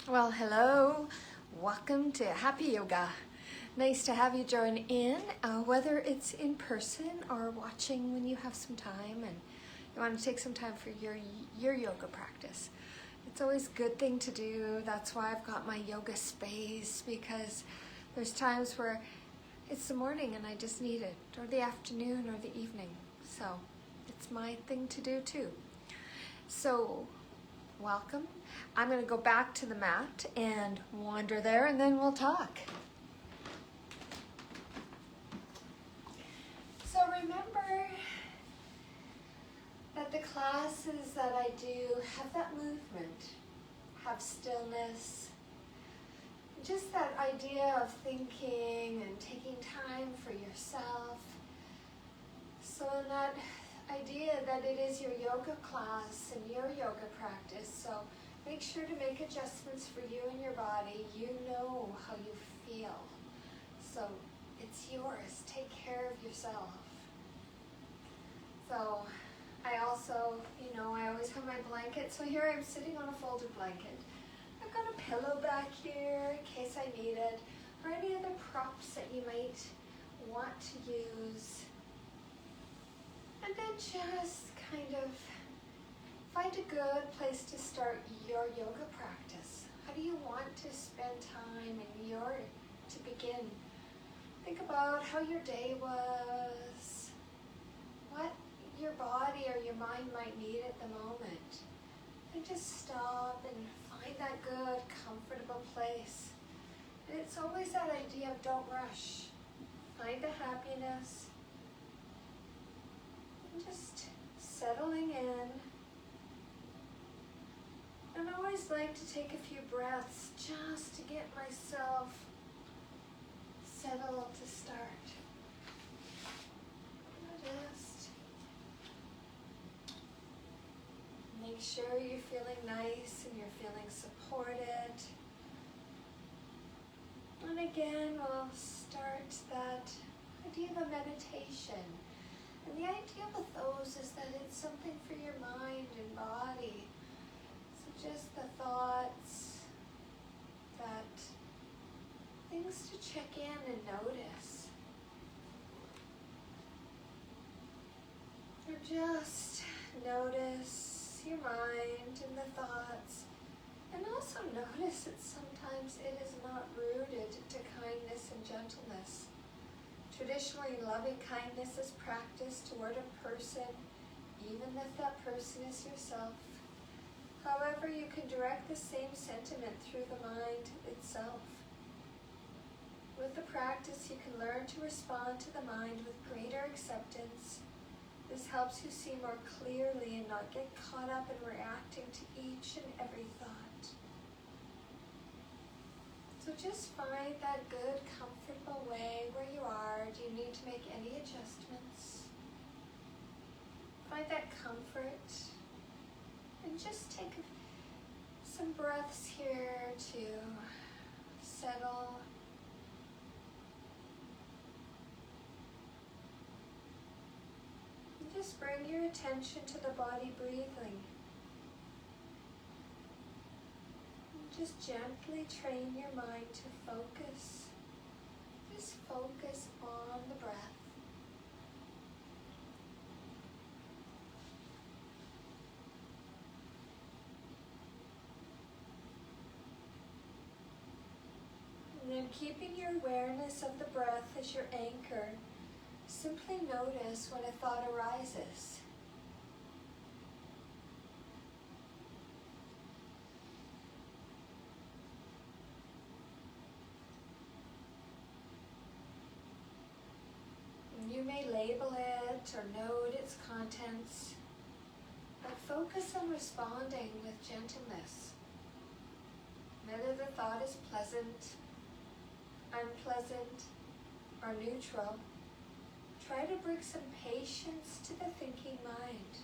Well, hello. Welcome to Happy Yoga. Nice to have you join in, whether it's in person or watching when you have some time and you want to take some time for your yoga practice. It's always a good thing to do. That's why I've got my yoga space, because there's times where it's the morning and I just need it, or the afternoon or the evening. So it's my thing to do too. So welcome. I'm going to go back to the mat and wander there, and then we'll talk. So remember that the classes that I do have that movement, have stillness, just that idea of thinking and taking time for yourself. So in that idea that it is your yoga class and your yoga practice, so make sure to make adjustments for you and your body. You know how you feel, so it's yours. Take care of yourself. So I also, I always have my blanket, so here I'm sitting on a folded blanket. I've got a pillow back here in case I need it, or any other props that you might want to use. And then just kind of find a good place to start your yoga practice. How do you want to spend time to begin? Think about how your day was, what your body or your mind might need at the moment. And just stop and find that good, comfortable place. And it's always that idea of don't rush. Find the happiness. Just settling in. And I always like to take a few breaths just to get myself settled to start. Just make sure you're feeling nice and you're feeling supported. And again, we'll start that idea of a meditation. And the idea with those is that it's something for your mind and body. So just the thoughts, that things to check in and notice. Or just notice your mind and the thoughts. And also notice that sometimes it is not rooted to kindness and gentleness. Traditionally, loving kindness is practiced toward a person, even if that person is yourself. However, you can direct the same sentiment through the mind itself. With the practice, you can learn to respond to the mind with greater acceptance. This helps you see more clearly and not get caught up in reacting to each and every thought. So just find that good, comfortable way where you are. Do you need to make any adjustments? Find that comfort. And just take some breaths here to settle. And just bring your attention to the body breathing. Just gently train your mind to focus. Just focus on the breath. And then keeping your awareness of the breath as your anchor, simply notice when a thought arises. You may label it or note its contents, but focus on responding with gentleness. Whether the thought is pleasant, unpleasant, or neutral, try to bring some patience to the thinking mind.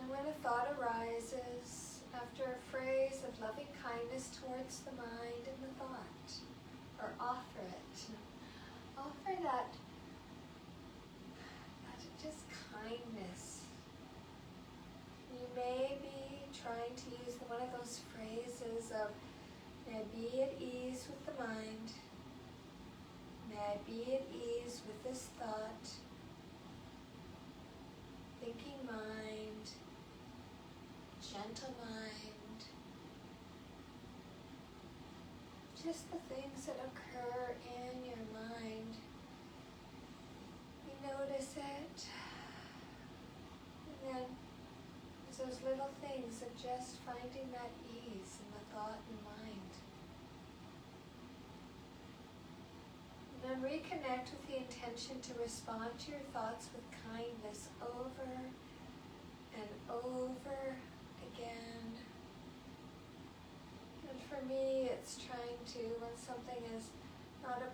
When a thought arises, after a phrase of loving kindness towards the mind and the thought, or offer it. Offer going to use one of those phrases of, may I be at ease with the mind, may I be at ease with this thought, thinking mind, gentle mind, just the things that occur in your mind. You notice it, and then there's those little things of just finding that ease in the thought and mind. And then reconnect with the intention to respond to your thoughts with kindness over and over again. And for me, it's trying to, when something is not a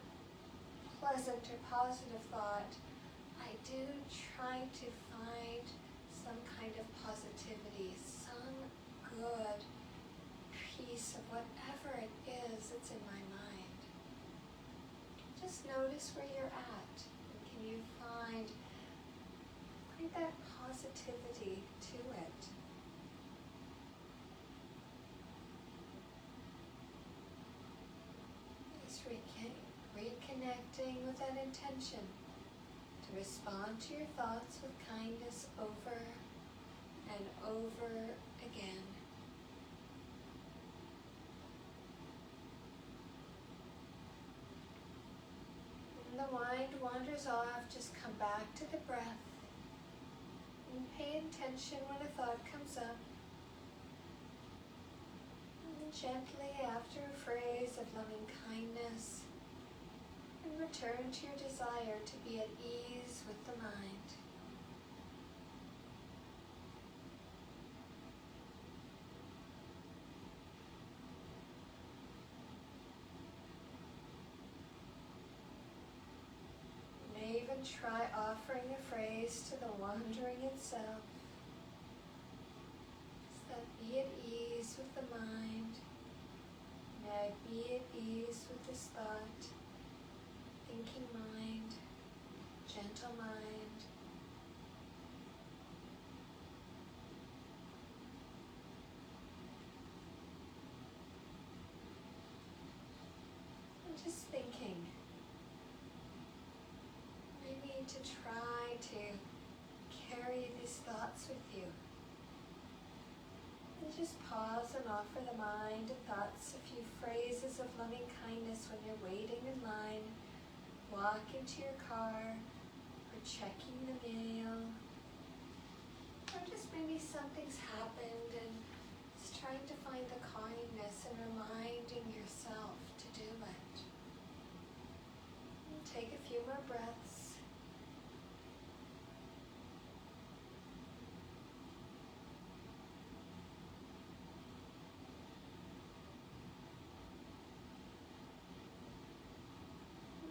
pleasant or positive thought, I do try to find some kind of positivity, some good piece of whatever it is that's in my mind. Just notice where you're at, and can you find that positivity to it. Just reconnecting with that intention to respond to your thoughts with kindness over and over again. When the mind wanders off, just come back to the breath and pay attention when a thought comes up. And gently, after a phrase of loving kindness, and return to your desire to be at ease with the mind. You may even try offering a phrase to the wandering itself. Just that be at ease with the mind. May I be at ease with this thought. Thinking mind, gentle mind. I'm just thinking. Maybe to try to carry these thoughts with you. And just pause and offer the mind and thoughts a few phrases of loving kindness when you're waiting in line, walking to your car, or checking the mail, or just maybe something's happened and just trying to find the kindness and reminding yourself to do it. And take a few more breaths.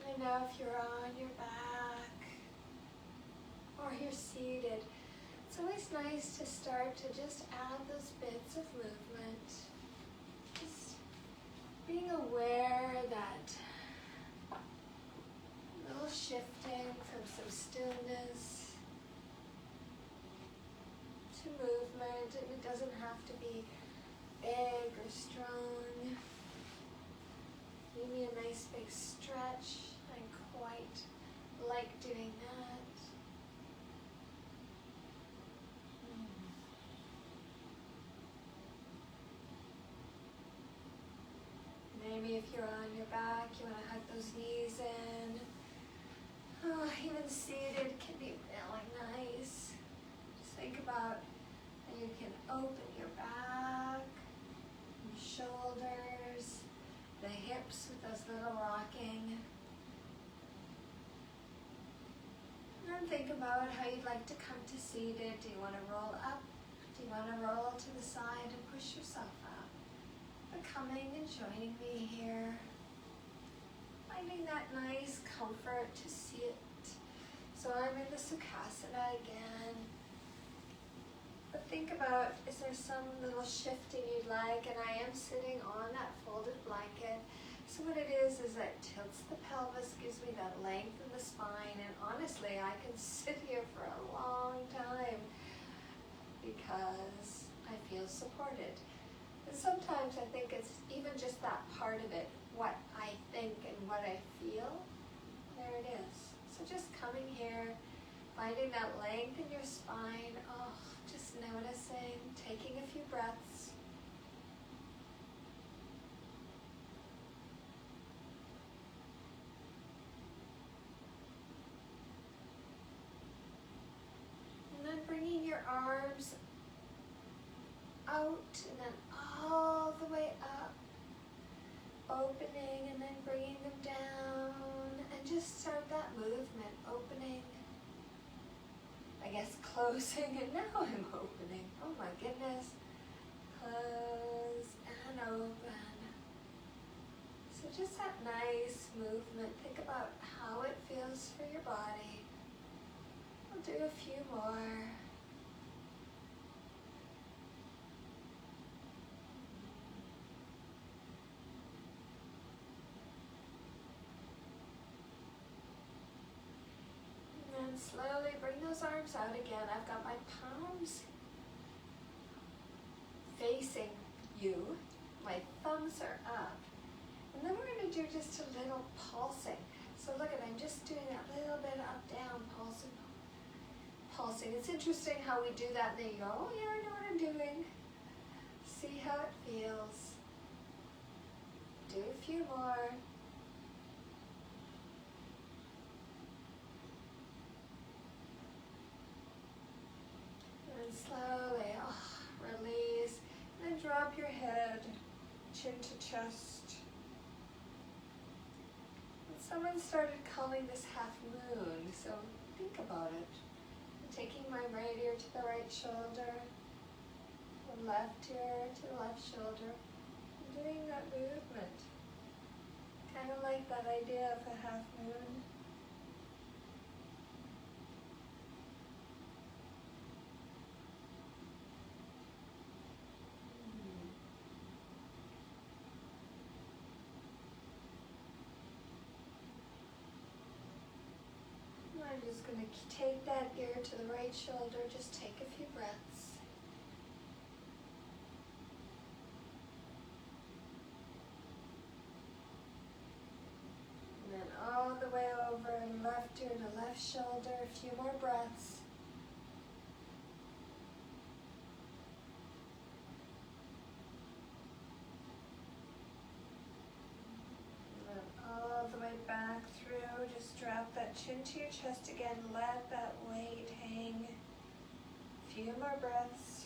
And now if you're on your back or you're seated, it's always nice to start to just add those bits of movement. Just being aware that a little shifting from some stillness to movement, and it doesn't have to be big or strong. Give me a nice big stretch. I quite like doing that. Maybe if you're on your back, you want to hug those knees in. Oh, even seated can be really nice. Just think about how you can open your back, your shoulders, the hips with those little rocking. And then think about how you'd like to come to seated. Do you want to roll up? Do you want to roll to the side and push yourself up? But coming and joining me here. Finding that nice comfort to sit. So I'm in the Sukhasana again. But think about, is there some little shifting you'd like? And I am sitting on that folded blanket. So what it is that tilts the pelvis, gives me that length in the spine, and honestly, I can sit here for a long time because I feel supported. And sometimes I think it's even just that part of it, what I think and what I feel, there it is. So just coming here, finding that length in your spine, just noticing, taking a few breaths. And then bringing your arms out and then all the way up, opening and then bringing them down, and just start that movement, opening, I guess closing, and now I'm opening. Oh my goodness. Close and open. So just that nice movement. Think about how it feels for your body. We'll do a few more. And then slowly bring those arms out again. I've got my palms facing you. My thumbs are up. And then we're going to do just a little pulsing. So look at, I'm just doing a little bit up, down, pulsing, pulsing. It's interesting how we do that and then you go, oh yeah, I know what I'm doing. See how it feels. Do a few more. And slowly, release. And then drop your head, chin to chest. And someone started calling this half moon, so think about it. I'm taking my right ear to the right shoulder, the left ear to the left shoulder. I'm doing that movement. Kind of like that idea of a half moon. I'm just going to take that ear to the right shoulder, just take a few breaths. And then all the way over, left ear to left shoulder, a few more breaths. And then all the way back through, just drop that chin to your chest again, let that weight hang. A few more breaths.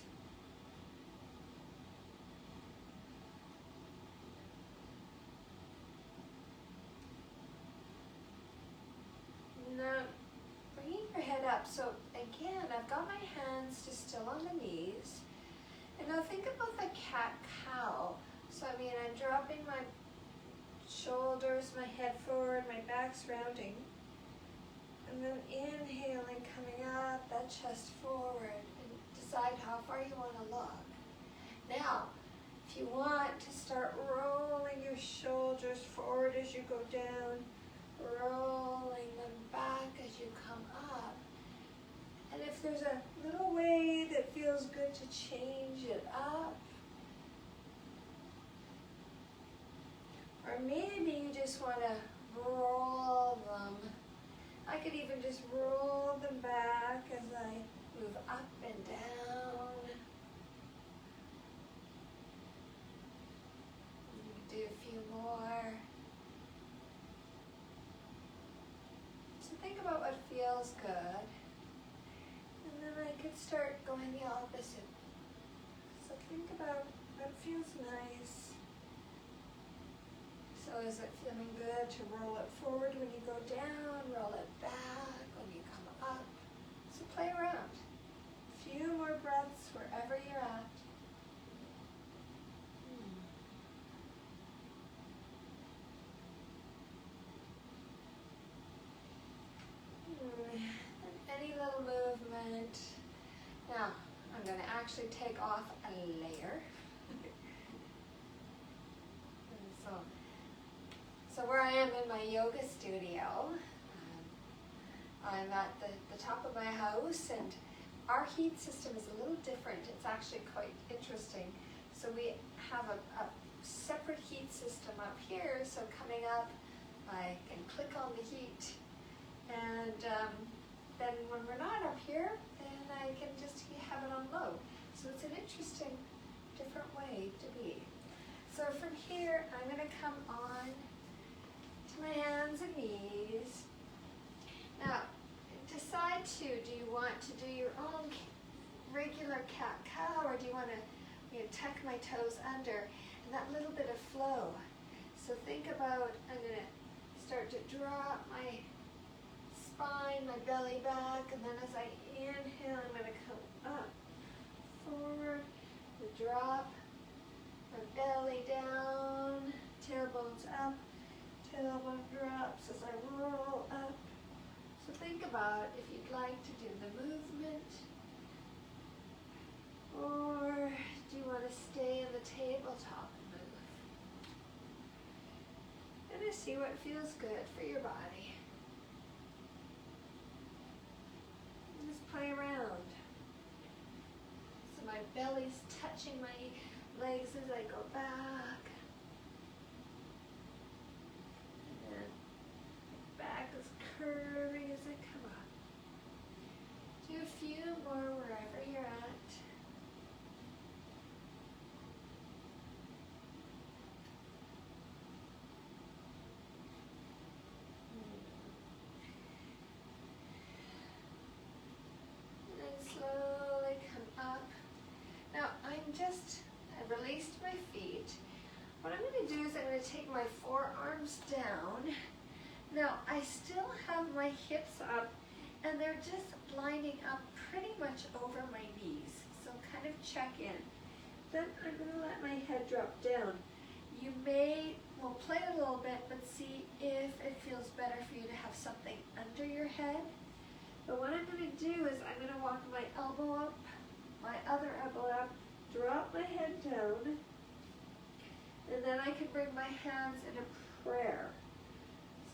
Now, bringing your head up. So again, I've got my hands just still on the knees. And now think about the cat-cow. So I mean, I'm dropping my shoulders, my head forward, my back's rounding. And then inhaling, coming up, that chest forward. And decide how far you want to look. Now, if you want to start rolling your shoulders forward as you go down, rolling them back as you come up. And if there's a little way that feels good to change it up, or maybe you just want to roll them. I could even just roll them back as I move up and down. Do a few more. Think about what feels good, and then I could start going the opposite. So think about what feels nice. So is it feeling good to roll it forward when you go down, roll it back when you come up? So play around. A few more breaths wherever you're at. Any little movement. Now, I'm going to actually take off a layer. So where I am in my yoga studio, I'm at the top of my house, and our heat system is a little different. It's actually quite interesting. So we have a separate heat system up here. So coming up, I can click on the heat. And then when we're not up here, then I can just have it on low. So it's an interesting, different way to be. So from here, I'm going to come on to my hands and knees. Now, decide do you want to do your own regular cat-cow, or do you want to tuck my toes under, and that little bit of flow. So think about, I'm going to start to drop my spine, my belly back, and then as I inhale, I'm going to come up, forward, drop, my belly down, tailbone's up, tailbone drops as I roll up. So think about if you'd like to do the movement, or do you want to stay in the tabletop and move? And just see what feels good for your body. And just play around. So my belly's touching my legs as I go back. And then back is curving as I come up. Do a few more wherever you're at. Slowly come up. Now I released my feet. What I'm going to do is I'm going to take my forearms down. Now I still have my hips up and they're just lining up pretty much over my knees. So kind of check in. Then I'm going to let my head drop down. You we'll play a little bit, but see if it feels better for you to have something under your head. But what I'm going to do is I'm going to walk my elbow up, my other elbow up, drop my head down, and then I can bring my hands in a prayer.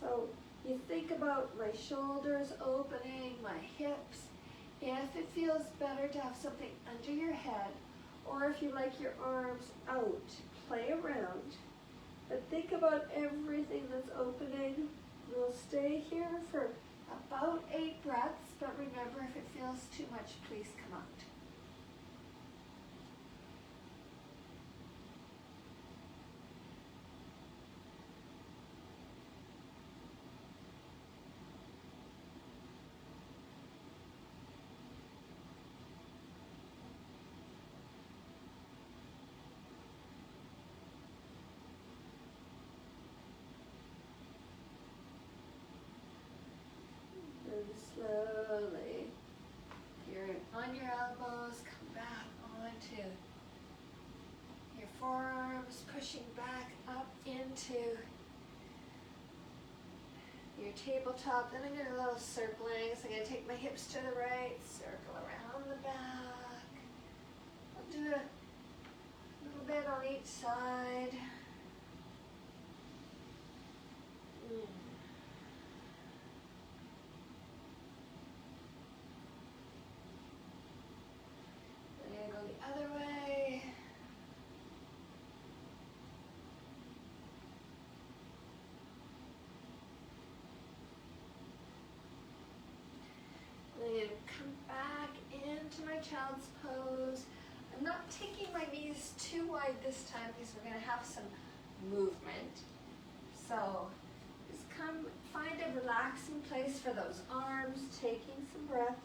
So you think about my shoulders opening, my hips. If it feels better to have something under your head, or if you like your arms out, play around. But think about everything that's opening. We'll stay here for about 8 breaths, but remember, if it feels too much, please come out. Slowly, you're on your elbows, come back onto your forearms, pushing back up into your tabletop. Then I'm going to do a little circling. So I'm going to take my hips to the right, circle around the back. I'll do a little bit on each side. Other way. Then come back into my child's pose. I'm not taking my knees too wide this time because we're going to have some movement. So just find a relaxing place for those arms, taking some breaths.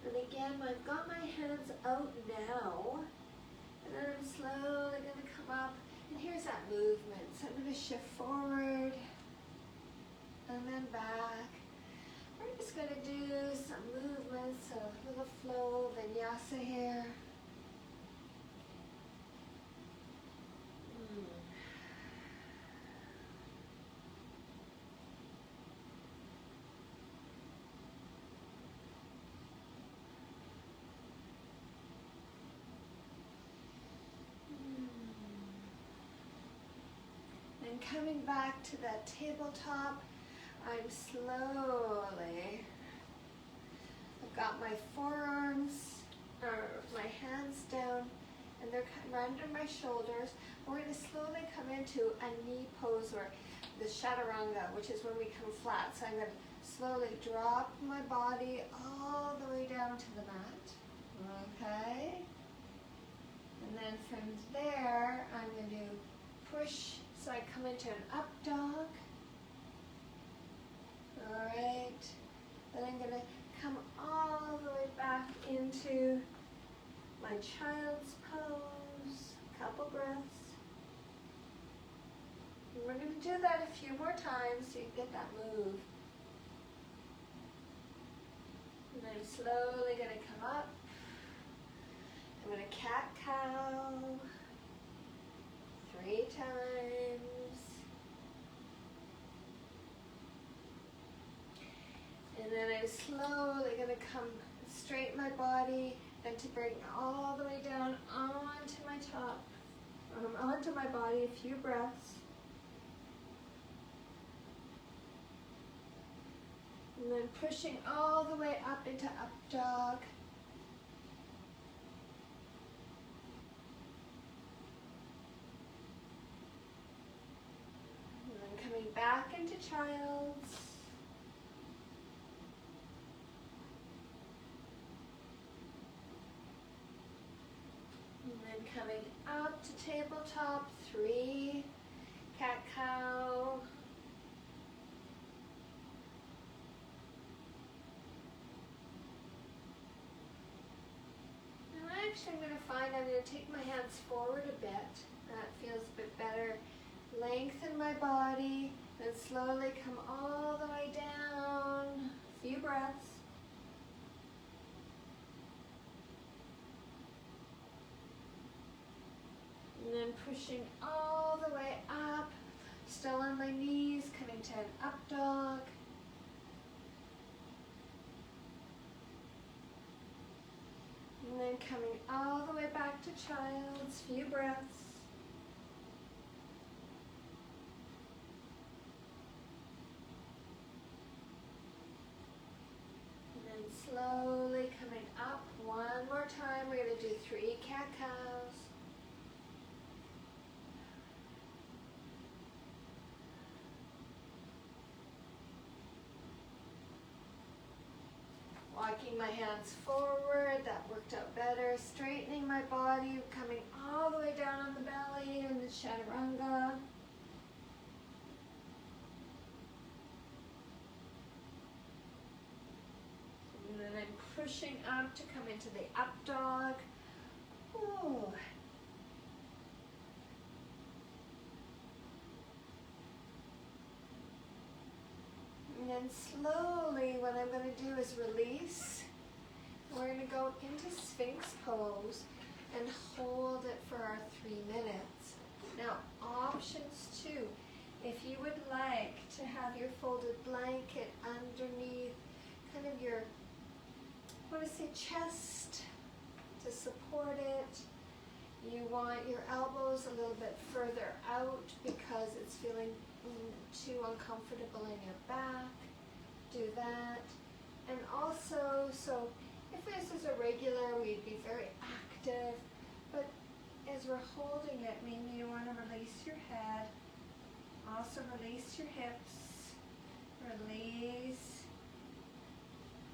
And again, I've got my hands out now, and then I'm slowly going to come up, and here's that movement. So I'm going to shift forward, and then back. We're just going to do some movements, a little flow, vinyasa here. coming back to that tabletop. I'm slowly, I've got my forearms, or my hands down, and they're under my shoulders. We're going to slowly come into a knee pose, or the chaturanga, which is when we come flat. So I'm going to slowly drop my body all the way down to the mat. Okay? And then from there, I'm going to push, so I come into an up dog. Alright. Then I'm going to come all the way back into my child's pose. Couple breaths. And we're going to do that a few more times so you get that move. And I'm slowly going to come up. I'm going to cat-cow 3 times. And then I'm slowly going to come straighten my body and to bring all the way down onto my top, onto my body, a few breaths. And then pushing all the way up into up dog. And then coming back into child's. And then coming up to tabletop, 3, cat-cow. Now actually I'm going to find I'm going to take my hands forward a bit. That feels a bit better. Lengthen my body, then slowly come all the way down. A few breaths. And then pushing all the way up, still on my knees, coming to an up dog. And then coming all the way back to child's, few breaths. And then slowly coming up one more time. We're going to do 3 cat-cows. Walking my hands forward, that worked out better. Straightening my body, coming all the way down on the belly in the chaturanga. And then I'm pushing up to come into the up dog. Ooh. And then slowly, what I'm going to do is release. We're going to go into Sphinx pose and hold it for our 3 minutes. Now, options too. If you would like to have your folded blanket underneath kind of your, I want to say, chest to support it. You want your elbows a little bit further out because it's feeling too uncomfortable in your back. Do that. And also, so if this is a regular, we'd be very active, but as we're holding it, maybe you want to release your head. Also release your hips. Release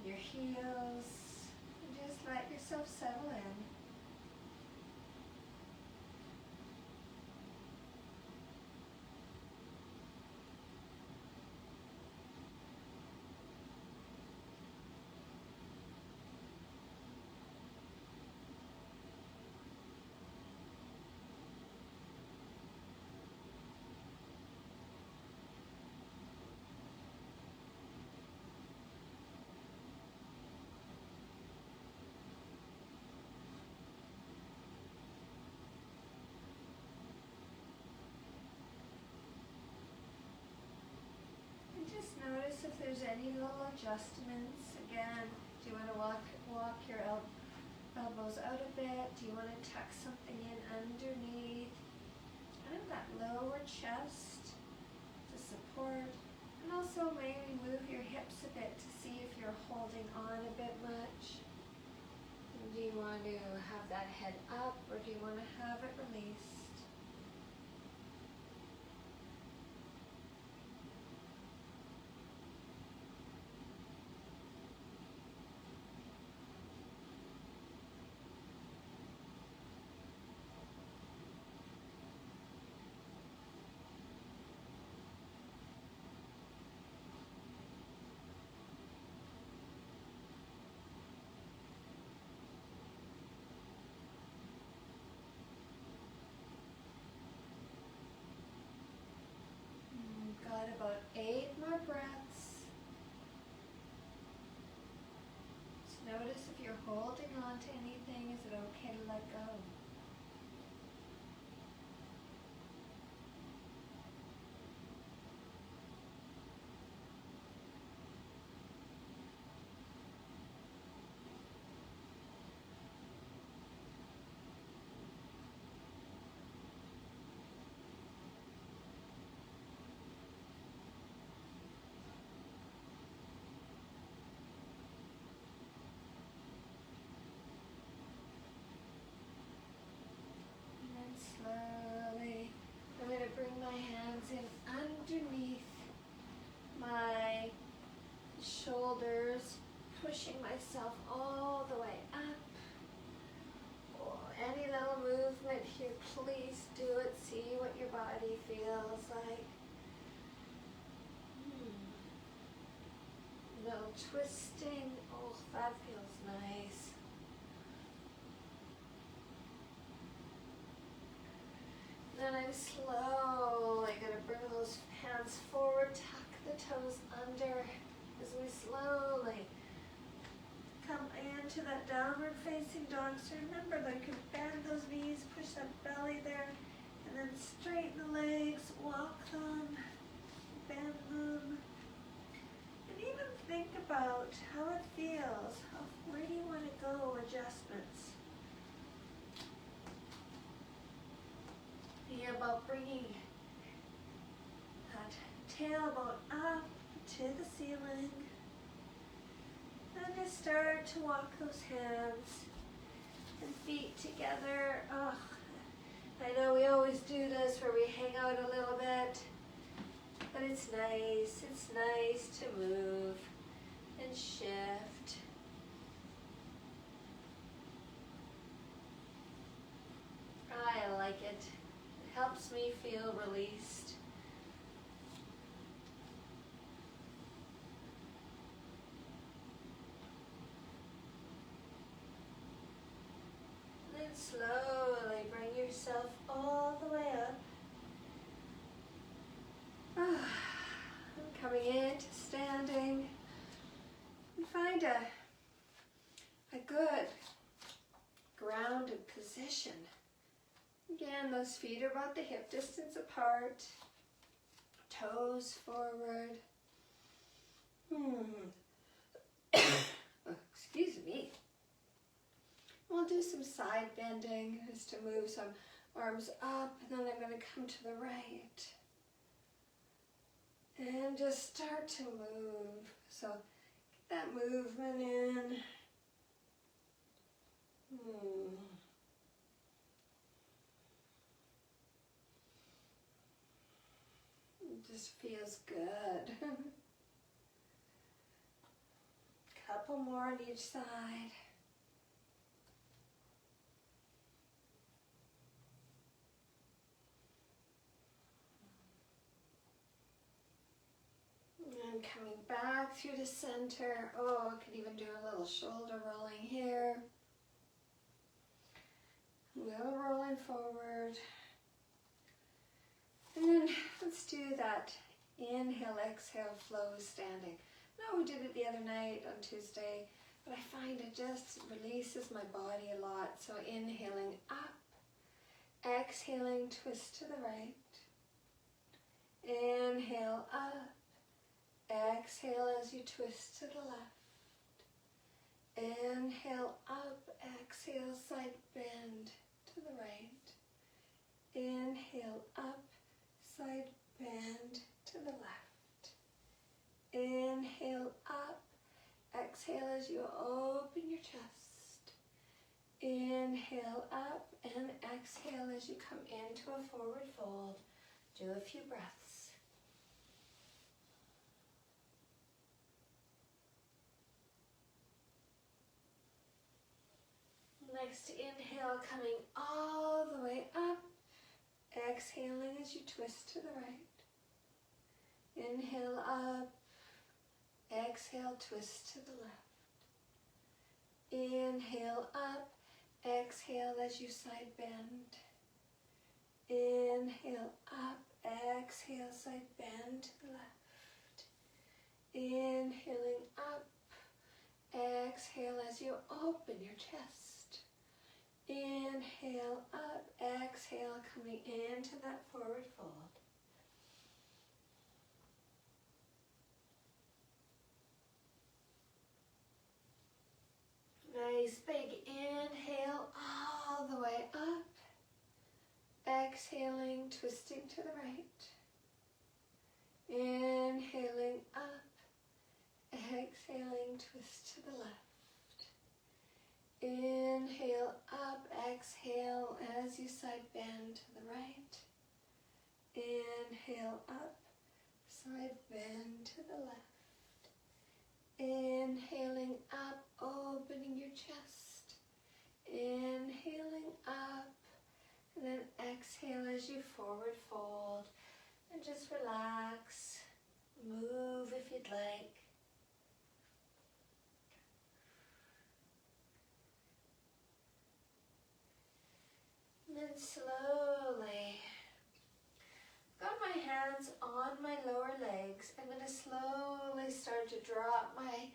your heels. And just let yourself settle in. Notice if there's any little adjustments. Again, do you want to walk your elbows out a bit? Do you want to tuck something in underneath? Kind of that lower chest. support. And also maybe move your hips a bit to see if you're holding on a bit much. Do you want to have that head up, or do you want to have it released? Got about 8 more breaths. Just notice if you're holding on to anything, is it okay to let go? Slowly, I'm going to bring my hands in underneath my shoulders, pushing myself all the way up. Oh, any little movement here, please do it. See what your body feels like. Little twisting. Oh, that feels nice. Then I'm slowly going to bring those hands forward, tuck the toes under as we slowly come into that downward facing dog. So remember, like, you bend those knees, push that belly there, and then straighten the legs, walk them, bend them. And even think about how it feels. Where do you want to go? Adjustments. About bringing that tailbone up to the ceiling. And just start to walk those hands and feet together. Oh, I know we always do this where we hang out a little bit, but it's nice. It's nice to move and shift. I like it. Helps me feel released. And then slowly bring yourself all the way up. I'm coming into standing. And find a good grounded position. Again, those feet are about the hip distance apart, toes forward. Excuse me. We'll do some side bending just to move some arms up, and then I'm going to come to the right. And just start to move. So get that movement in. It just feels good. Couple more on each side. And coming back through the center. Oh, I could even do a little shoulder rolling here. A little rolling forward. And then let's do that inhale, exhale, flow standing. No, we did it the other night on Tuesday, but I find it just releases my body a lot. So inhaling up, exhaling, twist to the right. Inhale up, exhale as you twist to the left. Inhale up, exhale, side bend to the right. Inhale up, side bend to the left. Inhale up and exhale as you come into a forward fold. Do a few breaths. Next inhale, coming all the way up. Exhaling as you twist to the right. Inhale up. Exhale, twist to the left. Inhale up. Exhale as you side bend. Inhale up. Exhale, side bend to the left. Inhaling up. Exhale as you open your chest. Inhale up. Exhale, coming into that forward fold. Nice big inhale all the way up. Exhaling, twisting to the right. Inhaling up. Exhaling, twist to the left. Inhale up, exhale as you side bend to the right. Inhale up, side bend to the left. Inhaling up, opening your chest. Inhaling up, and then exhale as you forward fold. And just relax, move if you'd like. And then slowly, got my hands on my lower legs. I'm going to slowly start to drop my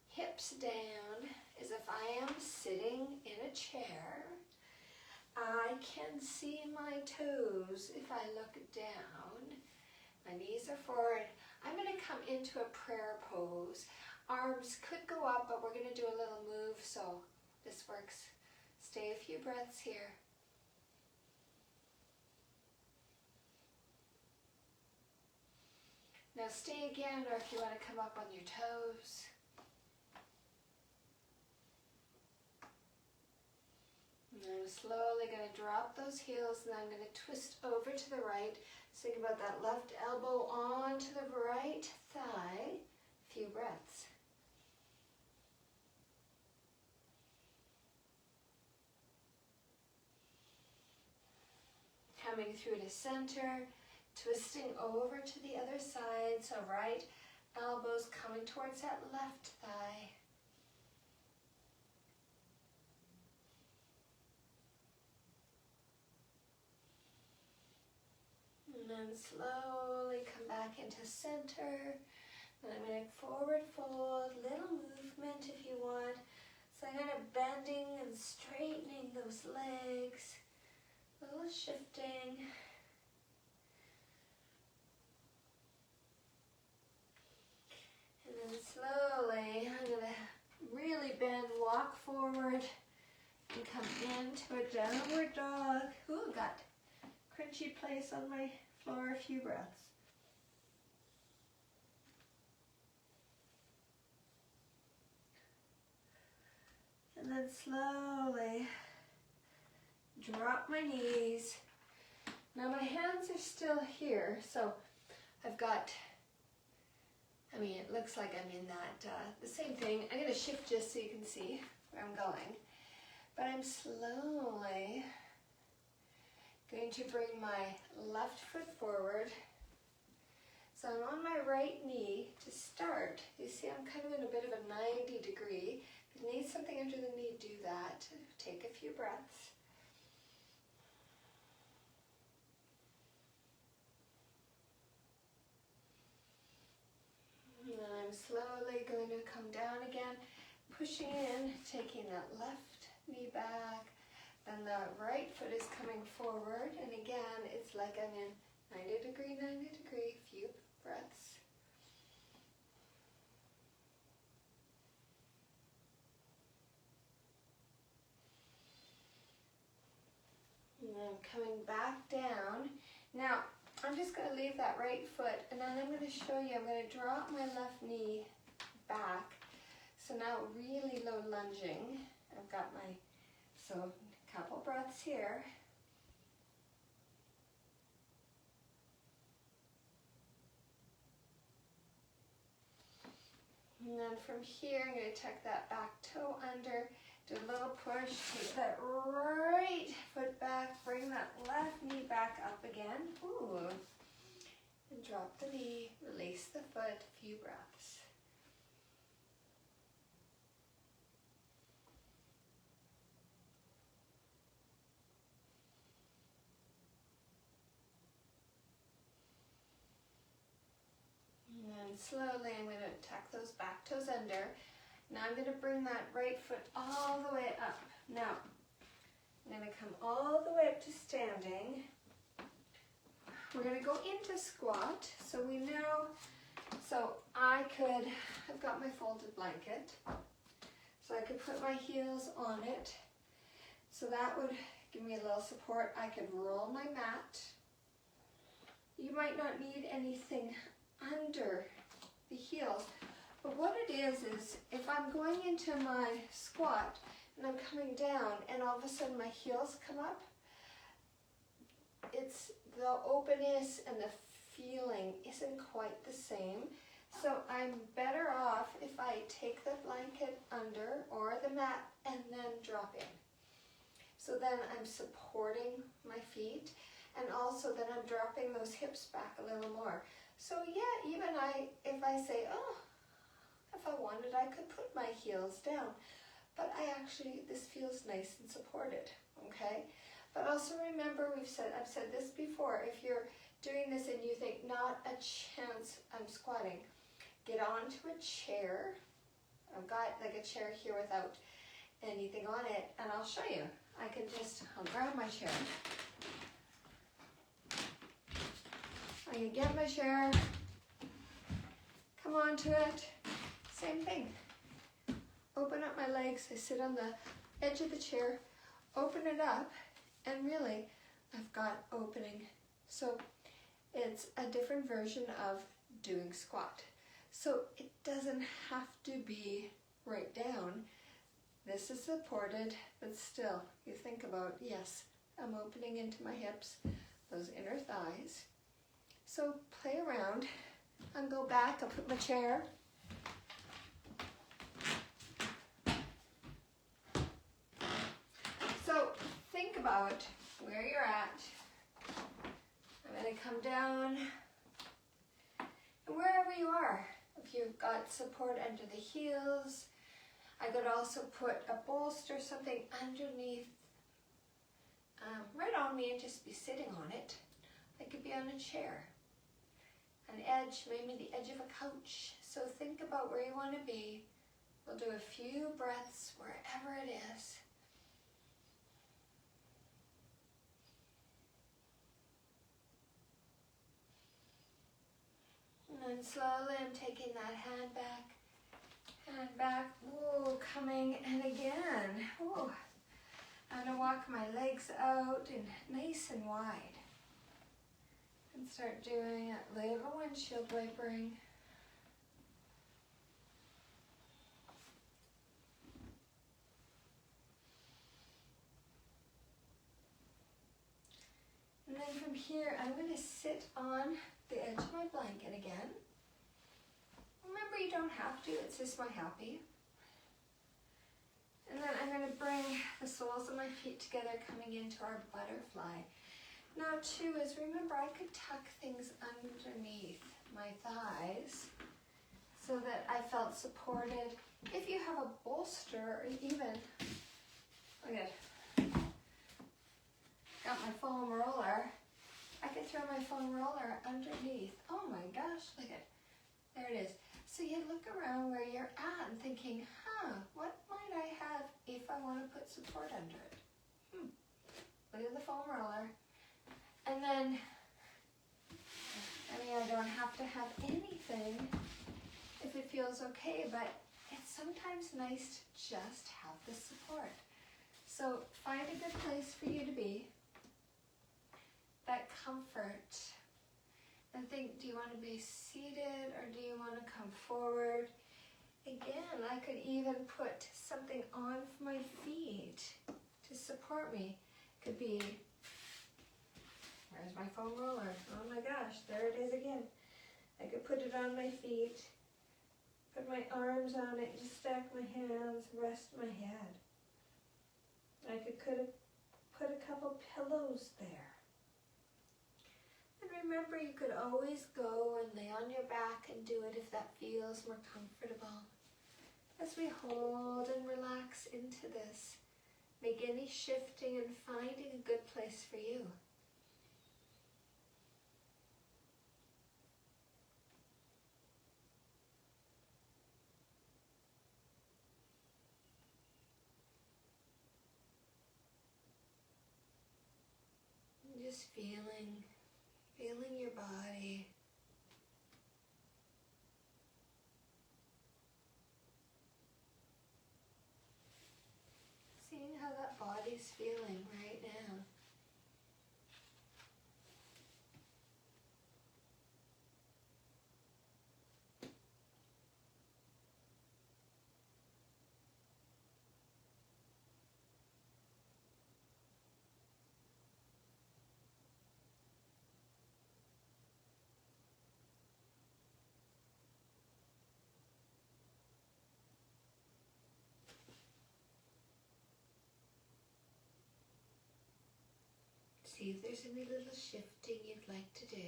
hips down as if I am sitting in a chair. I can see my toes if I look down. My knees are forward. I'm going to come into a prayer pose. Arms could go up, but we're going to do a little move, so this works. Stay a few breaths here. Now stay again, or if you want to come up on your toes. And I'm slowly going to drop those heels, and I'm going to twist over to the right. So think about that left elbow onto the right thigh. A few breaths. Coming through to center. Twisting over to the other side, so right elbow's coming towards that left thigh. And then slowly come back into center. And I'm going to forward fold, little movement if you want. So I'm kind of bending and straightening those legs, a little shifting. And then slowly, I'm going to really bend, walk forward, and come into a downward dog. Ooh, got crunchy place on my floor, a few breaths. And then slowly drop my knees. Now my hands are still here, so I've got, it looks like I'm in that, the same thing. I'm going to shift just so you can see where I'm going. But I'm slowly going to bring my left foot forward. So I'm on my right knee to start. You see I'm kind of in a bit of a 90 degree. If you need something under the knee, do that. Take a few breaths. And I'm slowly going to come down again, pushing in, taking that left knee back. Then the right foot is coming forward, and again, it's like I'm in 90 degree, few breaths. And then coming back down. Now, I'm just going to leave that right foot, and then I'm going to show you, I'm going to drop my left knee back. So now really low lunging. I've got my, so breaths here. And then from here, I'm going to tuck that back toe under, do a little push, take that right foot back, bring that left knee back up again. Ooh. And drop the knee, release the foot, a few breaths. And slowly I'm going to tuck those back toes under. Now I'm going to bring that right foot all the way up. Now, I'm going to come all the way up to standing. We're going to go into squat. So we know, I've got my folded blanket. So I could put my heels on it. So that would give me a little support. I could roll my mat. You might not need anything under the heels, but what it is if I'm going into my squat and I'm coming down and all of a sudden my heels come up, it's the openness and the feeling isn't quite the same. So I'm better off if I take the blanket under or the mat and then drop in. So then I'm supporting my feet, and also then I'm dropping those hips back a little more. So yeah, even if I say, oh, if I wanted, I could put my heels down. But this feels nice and supported, okay? But also remember, I've said this before, if you're doing this and you think, not a chance I'm squatting, get onto a chair. I've got like a chair here without anything on it, and I'll show you. I'll grab my chair. I can get my chair, come onto it, same thing. Open up my legs, I sit on the edge of the chair, open it up, and really, I've got opening. So it's a different version of doing squat. So it doesn't have to be right down. This is supported, but still, you think about, yes, I'm opening into my hips, those inner thighs. So play around and go back. I'll put my chair. So think about where you're at. I'm going to come down. And wherever you are, if you've got support under the heels, I could also put a bolster, something underneath, right on me and just be sitting on it. I could be on a chair, an edge, maybe the edge of a couch. So think about where you want to be. We'll do a few breaths wherever it is. And then slowly I'm taking that hand back, whoa, coming, and again, whoa. I'm gonna walk my legs out and nice and wide. And start doing a little windshield wipering. And then from here, I'm gonna sit on the edge of my blanket again. Remember, you don't have to, it's just my happy. And then I'm going to bring the soles of my feet together, coming into our butterfly. Now too is, remember, I could tuck things underneath my thighs so that I felt supported. If you have a bolster, or even, look at, got my foam roller, I could throw my foam roller underneath. Oh my gosh, look at, there it is. So you look around where you're at and thinking, what might I have if I want to put support under it? Look at the foam roller. And then, I don't have to have anything if it feels okay, but it's sometimes nice to just have the support. So find a good place for you to be, that comfort. And think, do you want to be seated or do you want to come forward? Again, I could even put something on my feet to support me. Could be, where's my foam roller? Oh my gosh, there it is again. I could put it on my feet, put my arms on it, just stack my hands, rest my head. I could put a couple pillows there. And remember, you could always go and lay on your back and do it if that feels more comfortable. As we hold and relax into this, make any shifting and finding a good place for you. Just feeling your body. Seeing how that body's feeling right now. See if there's any little shifting you'd like to do.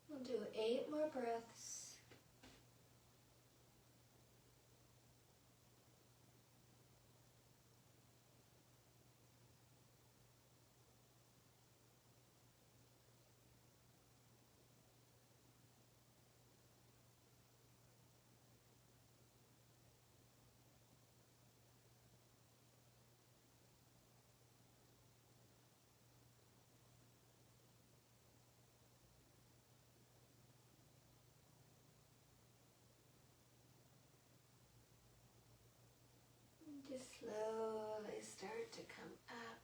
We'll do 8 more breaths. Just slowly start to come up.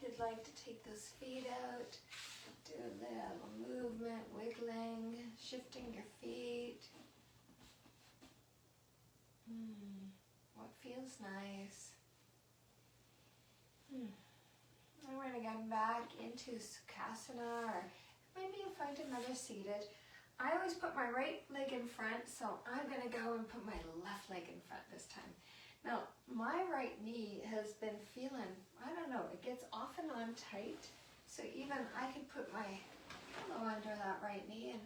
You'd like to take those feet out, do a little movement, wiggling, shifting your feet. What feels nice? And we're going to get back into Sukhasana, or maybe you find another seated. I always put my right leg in front, so I'm going to go and put my left leg in front this time. Now, my right knee has been feeling, I don't know, it gets off and on tight, so even I can put my pillow under that right knee and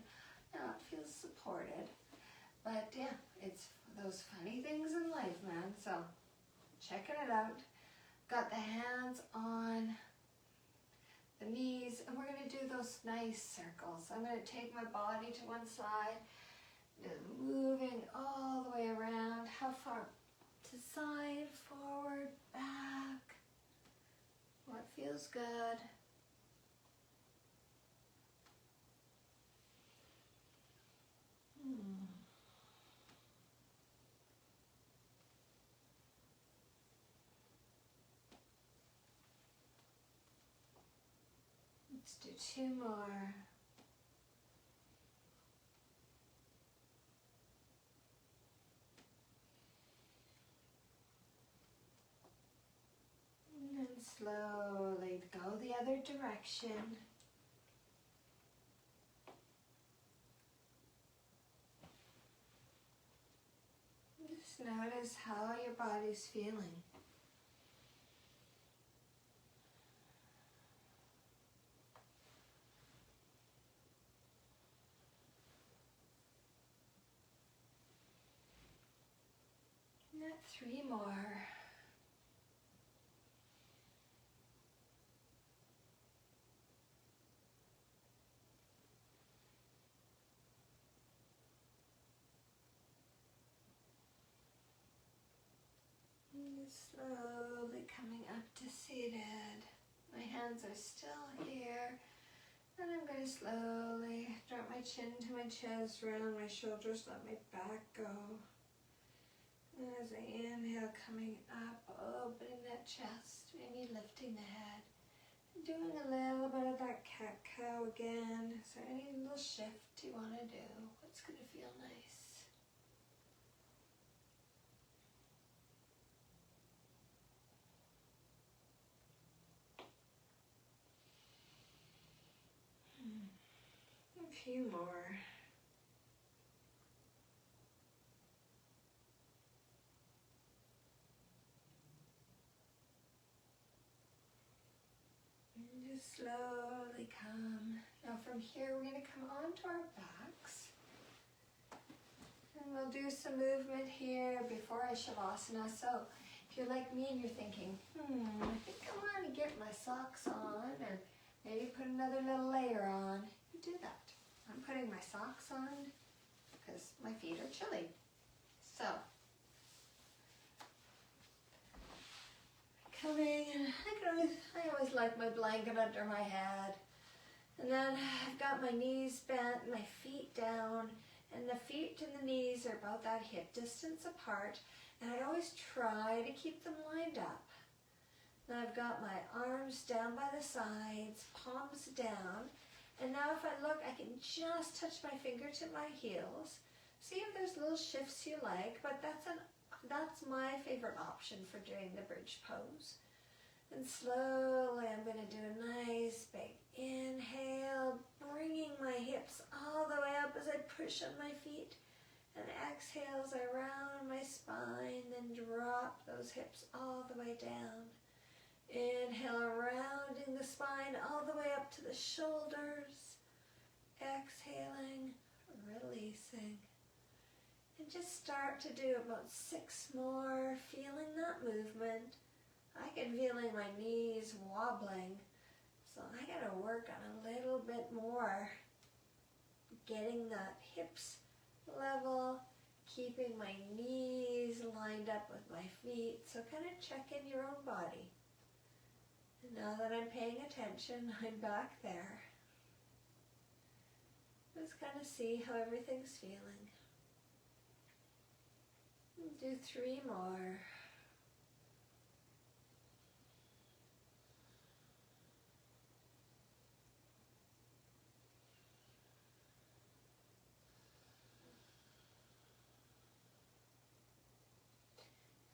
it feels supported. But yeah, it's those funny things in life, man, so checking it out. Got the hands on the knees, and we're going to do those nice circles. I'm going to take my body to one side, moving all the way around. How far? To side, forward, back. What feels good? Let's do 2 more. And then slowly go the other direction. Just notice how your body's feeling. And 3 more. Slowly coming up to seated. My hands are still here. And I'm going to slowly drop my chin to my chest, round my shoulders, let my back go. And as I inhale, coming up, opening that chest, maybe lifting the head. Doing a little bit of that cat-cow again. Is there any little shift you want to do? What's going to feel nice? A few more. And just slowly come. Now from here we're going to come onto our backs. And we'll do some movement here before I Shavasana. So if you're like me and you're thinking, I think I want to get my socks on or maybe put another little layer on, you do that. I'm putting my socks on because my feet are chilly. So, coming, and I always like my blanket under my head. And then I've got my knees bent, my feet down, and the feet and the knees are about that hip distance apart. And I always try to keep them lined up. Then I've got my arms down by the sides, palms down. And now if I look, I can just touch my finger to my heels. See if there's little shifts you like, but that's my favorite option for doing the bridge pose. And slowly I'm going to do a nice big inhale, bringing my hips all the way up as I push on my feet. And exhale as I round my spine, then drop those hips all the way down. Inhale, rounding the spine all the way up to the shoulders. Exhaling, releasing. And just start to do about 6 more, feeling that movement. I can feeling my knees wobbling, so I gotta work on a little bit more. Getting that hips level, keeping my knees lined up with my feet. So kind of check in your own body. And now that I'm paying attention, I'm back there. Just kind of see how everything's feeling. Do 3 more.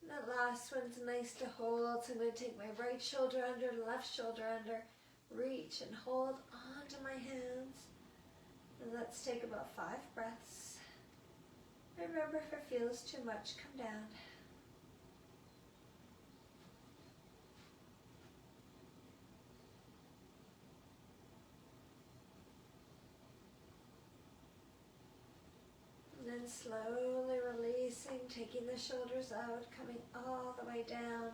That last one's nice to hold, so I'm going to take my right shoulder under, left shoulder under, reach and hold onto my hands. And let's take about 5 breaths. Remember, if it feels too much, come down. And then slowly releasing, taking the shoulders out, coming all the way down.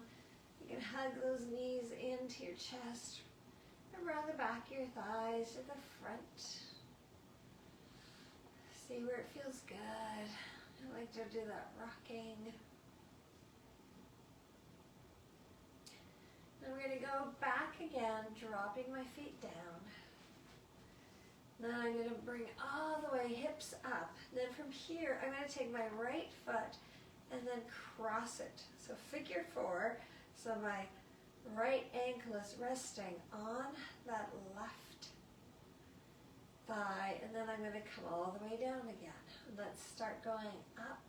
You can hug those knees into your chest, around the back of your thighs to the front. See where it feels good. I like to do that rocking. Then we're going to go back again, dropping my feet down. Then I'm going to bring all the way hips up. Then from here, I'm going to take my right foot and then cross it. So figure 4. So my right ankle is resting on that left thigh. And then I'm going to come all the way down again. Let's start going up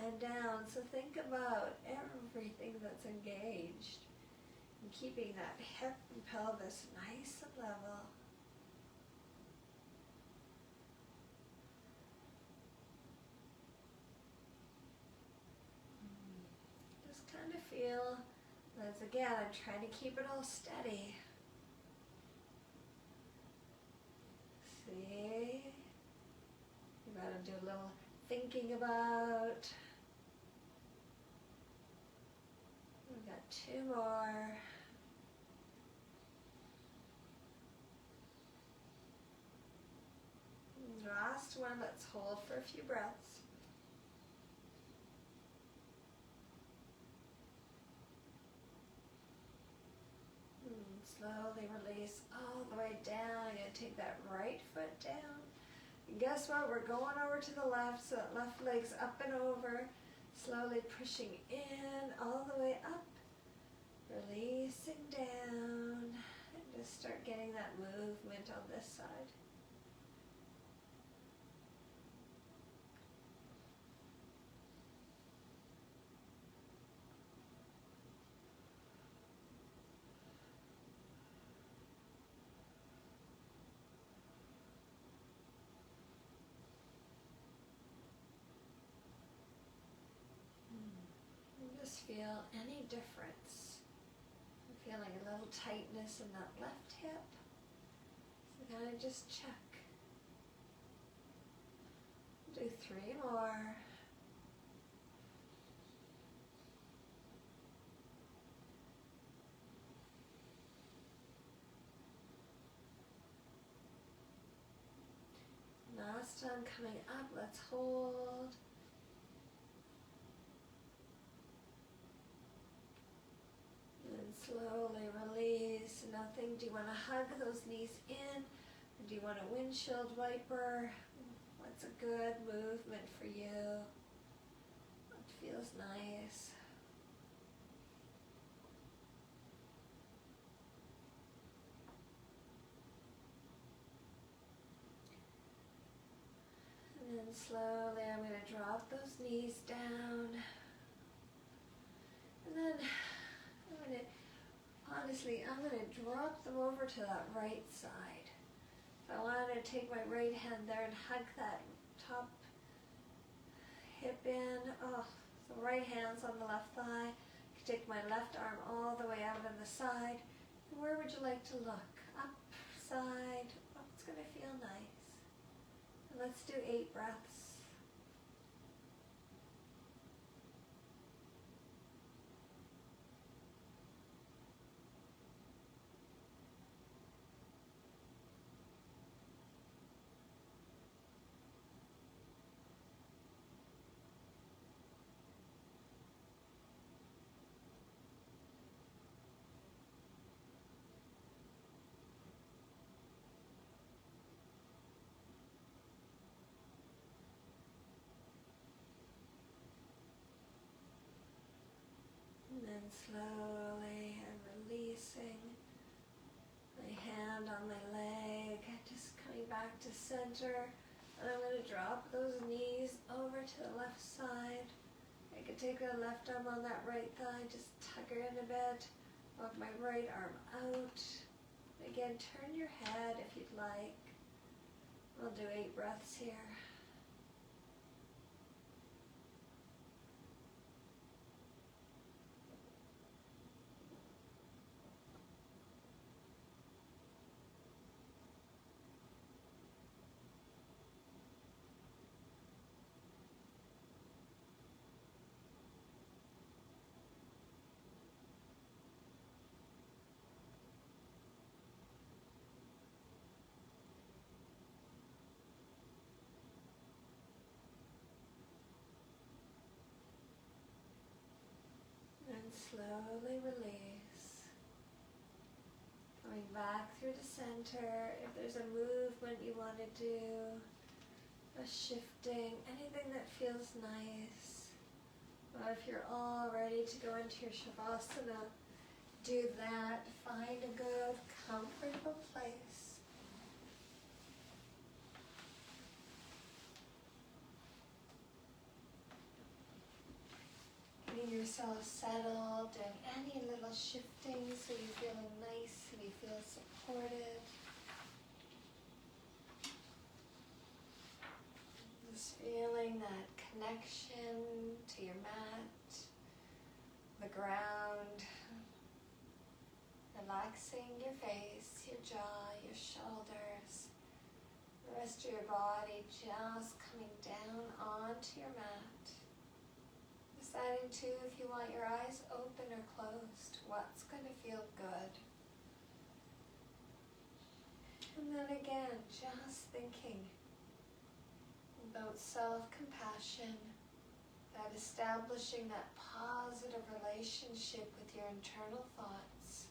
and down. So think about everything that's engaged and keeping that hip and pelvis nice and level. Just kind of feel as again, I'm trying to keep it all steady. See? You gotta do a little thinking about. We've got 2 more. Last one, let's hold for a few breaths. slowly release all the way down. You're going to take that right foot down. And guess what? We're going over to the left, so that left leg's up and over. Slowly pushing in all the way up. Releasing down. And just start getting that movement on this side. Just feel any difference. I'm feeling a little tightness in that left hip. So kind of just check. Do 3 more. Last time coming up, let's hold. And slowly release. Now think, do you want to hug those knees in? Or do you want a windshield wiper? What's a good movement for you? What feels nice? And then slowly I'm going to drop those knees down. And then I'm going to drop them over to that right side. So I want to take my right hand there and hug that top hip in. Oh, so right hand's on the left thigh. Take my left arm all the way out on the side. And where would you like to look? Up, side. Oh, it's going to feel nice. And let's do 8 breaths. And then slowly I'm releasing my hand on my leg, just coming back to center. And I'm going to drop those knees over to the left side. I can take the left arm on that right thigh, just tuck her in a bit. Walk my right arm out. Again, turn your head if you'd like. I'll do 8 breaths here. And slowly release. Coming back through the center. If there's a movement you want to do, a shifting, anything that feels nice. Or if you're all ready to go into your Shavasana, do that. Find a good, comfortable place. Getting yourself settled, doing any little shifting so you're feeling nice, so you feel supported. Just feeling that connection to your mat, the ground, relaxing your face, your jaw, your shoulders, the rest of your body just coming down onto your mat. Deciding too if you want your eyes open or closed, what's going to feel good. And then again, just thinking about self-compassion, that establishing that positive relationship with your internal thoughts.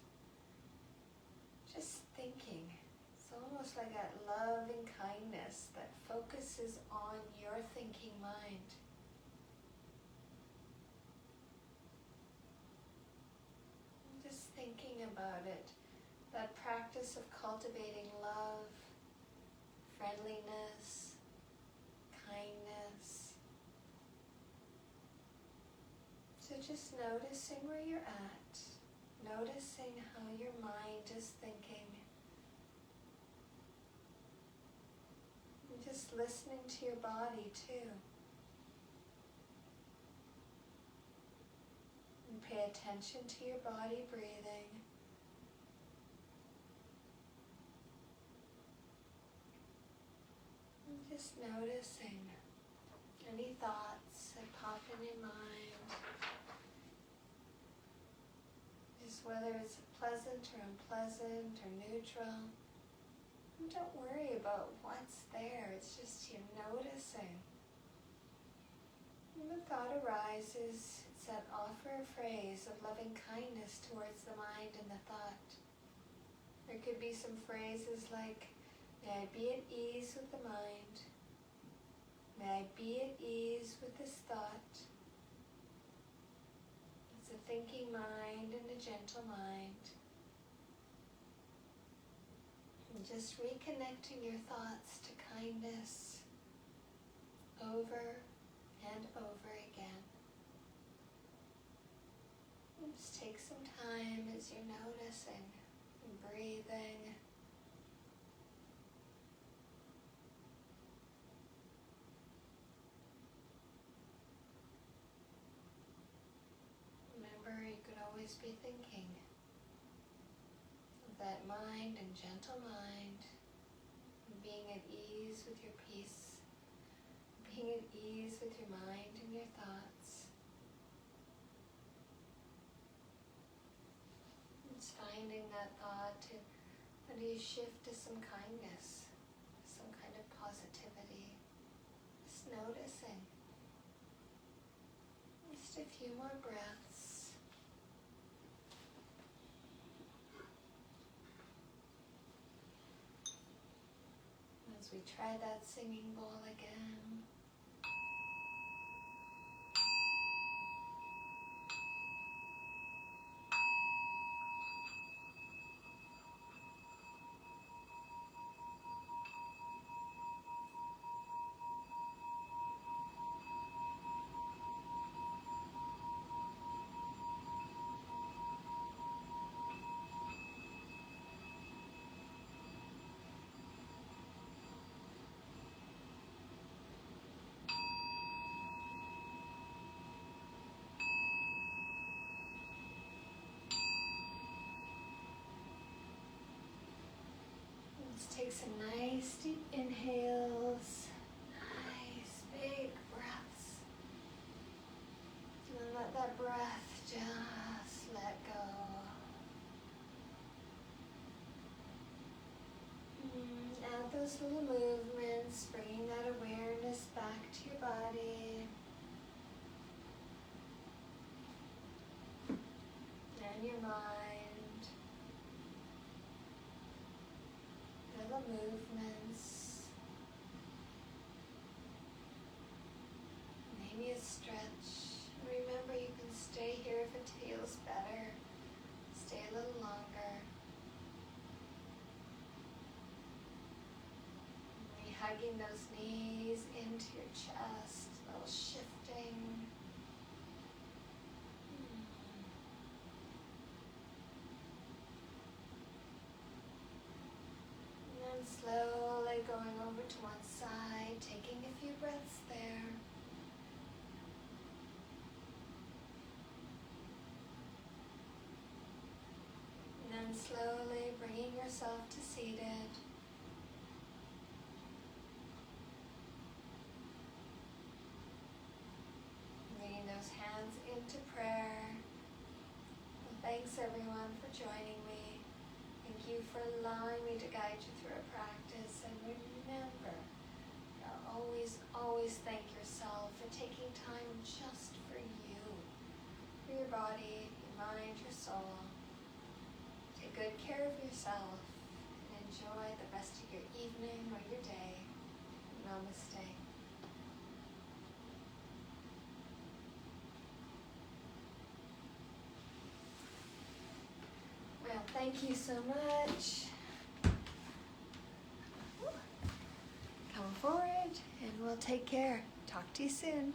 thinking. It's almost like that love and kindness that focuses on your thinking mind. Just thinking about it, that practice of cultivating love, friendliness, kindness. So just noticing where you're at, noticing how your mind is thinking, and just listening to your body too. And pay attention to your body breathing. And just noticing any thoughts that pop in your mind. Just whether it's pleasant or unpleasant or neutral. And don't worry about what's there, it's just you noticing. When the thought arises, it's that offer a phrase of loving kindness towards the mind and the thought. There could be some phrases like, may I be at ease with the mind. May I be at ease with this thought. It's a thinking mind and a gentle mind. And just reconnecting your thoughts to kindness over and over again. And just take some time as you're noticing and breathing. Remember, you could always be thinking of that mind and gentle mind, and being at ease with your peace, being at ease with your mind and your thoughts. Just finding that thought to how do you shift to some kindness, some kind of positivity. Just noticing. Just a few more breaths. As we try that singing bowl again. Let's take some nice deep inhales, nice big breaths, and then let that breath just let go. Add those little movements, bringing that awareness back to your body and your mind. Little movements, maybe a stretch. Remember, you can stay here if it feels better. Stay a little longer. Maybe hugging those knees into your chest, a little shifting. Slowly going over to one side, taking a few breaths there. And then slowly bringing yourself to seated. Bringing those hands into prayer. Well, thanks everyone for joining me. Thank you for allowing me to guide you through a practice, and remember, always thank yourself for taking time just for you, for your body, your mind, your soul. Take good care of yourself, enjoy the rest of your evening or your day. Namaste. Well, thank you so much. Come forward and we'll take care. Talk to you soon.